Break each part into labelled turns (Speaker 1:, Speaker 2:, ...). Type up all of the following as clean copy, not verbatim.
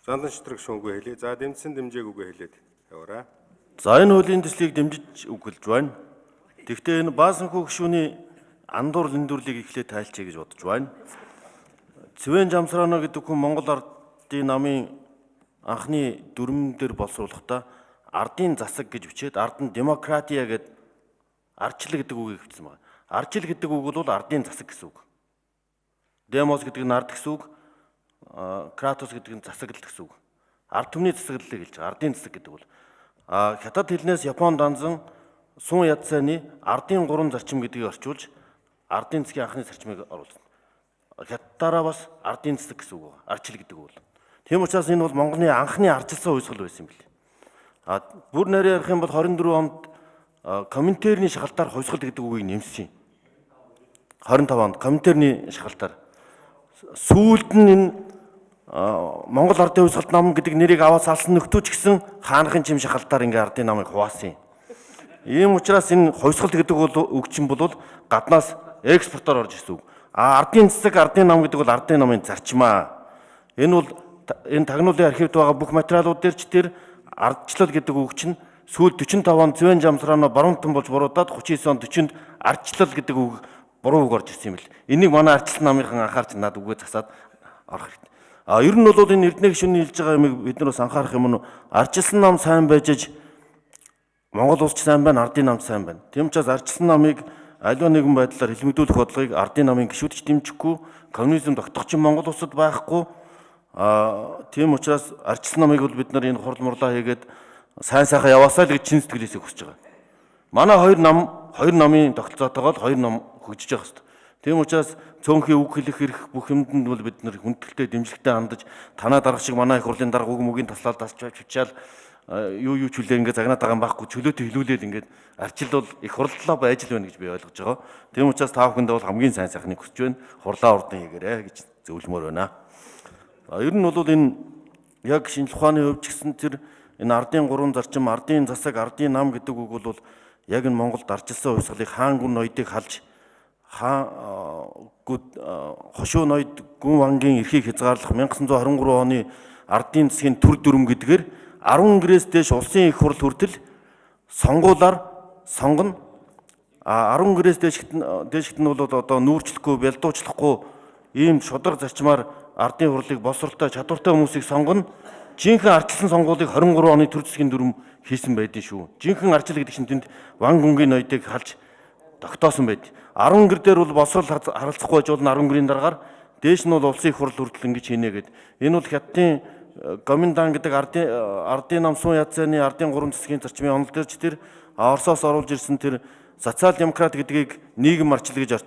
Speaker 1: Ландан шитрэг шүүнгүй хэлье. За дэмжсэн дэмжээгүйгээ хэлээд яваарай.
Speaker 2: За энэ хуулийн төслийг дэмжиж үгэлж байна. Тэгвэл энэ баасан хөгшүүний андуур лэндүрлийг эхлээд тайлчээ гэж бодож байна. Цэвэн Жамсраано гэдэг хүн Монгол Ардын намын анхны дүрмэн дээр боловсруулахдаа ардын засаг гэж бичээд ард нь демократия гэдэг ардчил гэдэг үгийг хэвчсэн байна. Ардчил гэдэг үг бол ардын засаг гэсэн үг. Дemos гэдэг нь ард гэсэн үг. Кратос гэдэг нь засаглал гэсэн үг. Ард түмний засаглалыг хэлж байгаа. Ардын засаг гэдэг бол хятад хэлнээс Япон данзан Сун Ятсаны ардын 3 зарчим гэдгийг орчуулж ардын засгийн анхны зарчмыг оруулсан. Хятадаараа бас ардын засаг гэсэн үг байна. Ардчил гэдэг үг бол. Тийм учраас энэ бол Монголын анхны ардчилсан хувьсгал байсан юм билээ. Бүр нэрээр ярих юм бол 24 онд Коминтерний шахалтаар хувьсгал гэдэг үгийг нэмсэн юм. 25 онд Коминтерний шахалтаар сүүлд нь энэ Монгол ардын хувьсгалт нам гэдэг нэрийг аваад салсан нөхдөөч гэсэн хаанхын чим шахалтаар ингээ ардын намыг хуваасан юм. Ийм учраас энэ хувьсгал гэдэг үг чинь бол гаднаас экспортоор орж ирсэн үг. Ардын засаг, ардын нам гэдэг бол ардын намын зарчмаа. Энэ бол энэ тагнуулын архивд байгаа бүх материалууд дээр ч тэр ардчлал гэдэг үг чинь сүүл 45 онд Цэвэн Жамсраано баруунтан болж буруудаад 39 онд 40-нд ардчлал гэдэг үг буруу үг орж ирсэн юм бэл. Энийг манай ардчлал намынхан анхаарч над үгээ засаад орох хэрэгтэй. Ер нь бол энэ Эрдэнэ гишүүний хэлж байгаа юмыг бид нар бас анхаарах юм нь ардчилсан нам сайн байж Монгол улс ч сайн байна, ардын нам сайн байна. Тийм учраас ардчилсан намыг аливаа нэгэн байдлаар хэлмэгдүүлэх бодлогыг ардын намын гишүүдч дэмжихгүй, коммунизм тогтогч Монгол улсад байхгүй. Тийм учраас ардчилсан намыг бол бид нар энэ хурал мурлаа хийгээд сайн сайхан яваасаа л гэж чин сэтгэлээсээ хүсэж байгаа. Манай хоёр намын тогтолцоотойгоо хоёр нам хөгжиж явах хэрэгтэй. Тийм учраас цөөнхийн үг хэлэх эрх бүх юмд бол бид нар хүндэтгэлтэй дэмжлэгтэй хандаж танаа дарга шиг манай их хурлын дарга үг мөгийн таслаад тасчаал юу чүлээ ингээ загнаад байгаа юм байхгүй чөлөөтэй хэлүүлээл ингээд арчил бол их хурлаа байж л байна гэж би ойлгож байгаа. Тийм учраас та бүхэндээ бол хамгийн сайн сайхныг хүсэж байна. Хурлаа урдан хийгээрэй гэж зөвлөмөр байна. Ер нь бол энэ яг шинжлэх ухааны хувьд ч гэсэн тэр энэ ардын 3 зарчим, ардын засаг, ардын нам гэдэг үг бол яг энэ Монголд ардчилсан хувьсгалыг хаан гүн ноёдыг халж хошуу ноёд гүн вангийн эрхийг хязгаарлах 1923 оны ардын засгийн төр дүрм гэдгээр 10 гэрээс дээш улсын их хурл хүртэл сонгуулаар сонгоно. 10 гэрээс дээшгт нь бол одоо нүүрчлэхгүй, бялдуучлахгүй ийм шудраг зарчмаар ардын хурлыг боловсролтой чадвартай хүмүүсийг сонгоно. Жинхэнэ ардчилсан сонгуулийг 23 оны төр засгийн дүрм хийсэн байдэн шүү. Жинхэнэ ардчил гэдэг чинь тэнд ван гүнгийн ноёдыг халж тогтоосон байд. 10 гэр дээр бол боловсрол харилцахгүй байж болно 10 гэрийн дараагаар дээш нь бол улсын их хурл хүртэл ингэж хийнэ гэд. Энэ бол хятадын Гоминдан гэдэг ардын нам Сун Ятсаны ардын 3 засгийн зарчмын онол дээр ч тэр Оросоос оруулж ирсэн тэр социал демократ гэдгийг нийгэм арчил гэж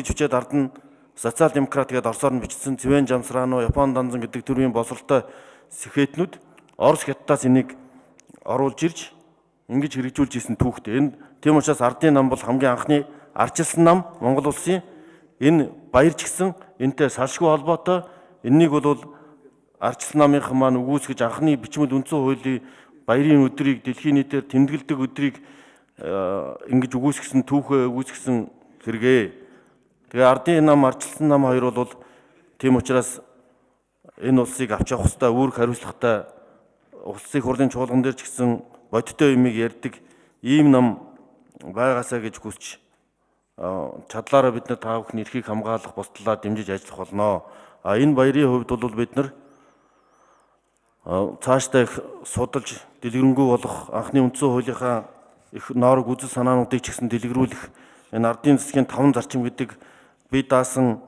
Speaker 2: бичээд ард нь социал демократ гэдээ орсоор нь бичсэн Цэвэн Жамсраано, Япон данзан гэдэг төрлийн боловсролтой сэхэтнүүд Орос хятадаас энийг оруулж ирж ингэж хэрэгжүүлж исэн түүхтэй. Энэ тийм учраас ардын нам бол хамгийн анхны ардчилсан нам Монгол улсын энэ баяр ч гэсэн энэтэй салшгүй холбоотой. Энэнийг бол ардчилсан намынхан маань өгүүлсгэж анхны бичмэл үндсэн хуулийн баярын өдрийг дэлхийн нийтээр тэмдэглэдэг өдрийг ингэж өгүүлсгсэн түүхээ өгүүлсгсэн хэрэгээ. Тэгээ ардын нам ардчилсан нам хоёр бол тийм учраас энэ улсыг авч явах хэвээр үүрэг хариуцлагатай улсын хурлын чуулган дээр ч гэсэн бодиттой юмыг ярьдаг ийм нам байгаасаа гэж хүсч чадлаараа бид нар та бүхний эрхийг хамгаалах бусдлаа дэмжиж ажиллах болно. Энэ баярын хувьд бол бид нар цаашдаа их судалж дэлгэрэнгүй болох анхны үндсэн хуулийнхаа их ноорог үзэл санаануудыг ч гэсэн дэлгэрүүлэх энэ ардын засгийн 5 зарчим гэдэг бие даасан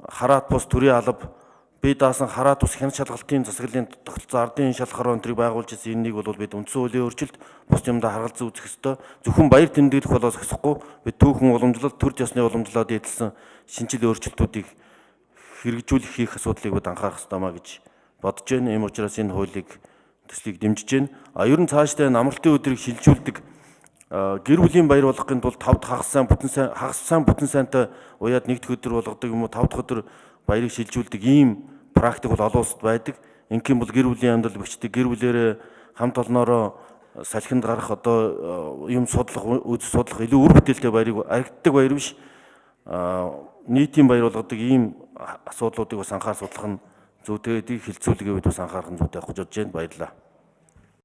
Speaker 2: хараат бус төрийн алба, бие даасан хараат бус хяналт шалгалтын засаглалын тогтолцоо ардын шалхар өнтрийг байгуулж ирсэн энийг бол бид үндсэн хуулийн өөрчлөлт бус юмдаа харгалзан үзэх ёстой. Зөвхөн баяр тэмдэглэх болоос хэсэхгүй бид түүхэн уламжлалт төр ёсны уламжлалд эдэлсэн шинжил өөрчлөлтүүдийг хэрэгжүүлэх хийх асуудлыг бид анхаарах ёстой маа гэж бодож байна. Ийм учраас энэ хуулийг төслийг дэмжиж байна. Ер нь цаашдаа амралтын өдрийг шилжүүлдэг гэр бүлийн баяр болгохын тулд 5 дахь хагас сайн бүтэн сайнтай уяад 1 дахь өдөр болгодог юм уу 5 дахь өдөр баярыг шилжүүлдэг ийм практик бол олон улсад байдаг. Ингийн бол гэр бүлийн амьдрал бичдэг, гэр бүлээрээ хамт олноороо салхинд гарах одоо юм судлах, үз судлах илүү үр бүтээлтэй баярыг аригддаг баяр биш. Нийтийн баяр болгодог ийм асуудлуудыг бас анхаар судлах нь зүйтэй хэлцүүлгээ бид бас анхаарах зүйтэй гэж бодож байна. Баярлалаа.